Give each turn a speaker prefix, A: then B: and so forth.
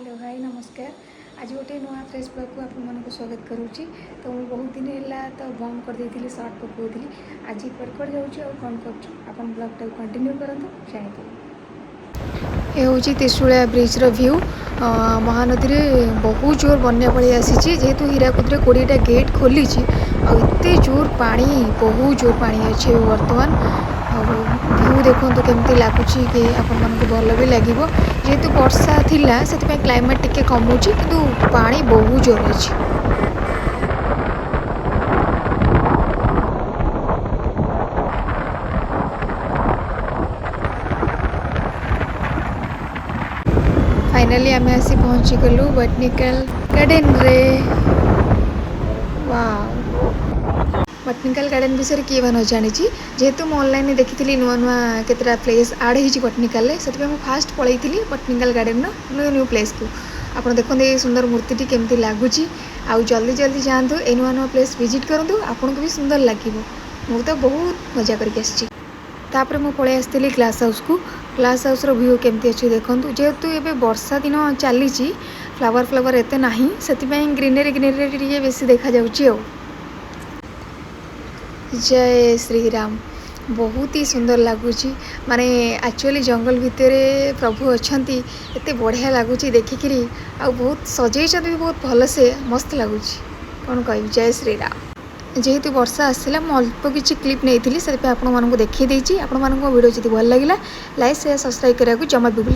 A: Hello hi नमस्कार। आज गोटे नुआ फ्रेश ब्लॉग को आपको स्वागत करुँची। तो मुझे बहुत दिन है तो बंद कर देती सर्ट पकाऊली। आज कड़ जाऊँ कौन कर ब्लॉगटा कंटिन्यू करते जानी। ये हूँ त्रिशूलिया ब्रिज्र व्यू। महानदी में बहुत जोर बन्या पड़ी आसी जेहेतु हीराकुद 20टा गेट खोली आते जोर पानी बहुत जोर पानी अच्छे बर्तमान व्यू देखो केमती लगुच कि आपको भल भी लगे जेहेतु वर्षा थिला से क्लाइमेट टिके कमुची किंतु पानी बहुत जोर अच्छी। फाइनली आम आसी पहुँची गलु बटनिकल गार्डन रे। वाव बटनिकल गार्डन विषय किए बा न जानी जेहेतु मुझे ऑनलाइन देखी नुआ नुआ केतटा प्लेस आड हो बटनिकल से फास्ट पलैली botanical garden new new place को। आप देखते ये सुंदर मूर्ति केमती लगुच आउ जल्दी जल्दी जातु ए नुआ नुआ प्लेस विजिट करूँ आपको भी सुंदर लगे। मुझे तो बहुत मजा करके तापर मुझे पलि आसती ग्लास हाउस को। ग्लास हाउस व्यू केमती अच्छी देखूँ जेहेतु ये वर्षा दिन चली फ्लावर फ्लावर एत ना से ग्रीनरी ग्रीनरी बेसी देखा जाऊँ। जय श्री राम बहुत ही सुंदर लगुच माने एक्चुअली जंगल भितर प्रभु अच्छा एत बढ़िया लगुच देखिक आ बहुत सजई भी बहुत भल से मस्त लगुच कौन कह। जय श्री राम जेहेतु वर्षा आसला मुझे अल्प किसी क्लिप नहीं से आपको देखी आपण वीडियो जब भल लगे लाइक शेयर सब्सक्राइब करने को जमा भी भूल।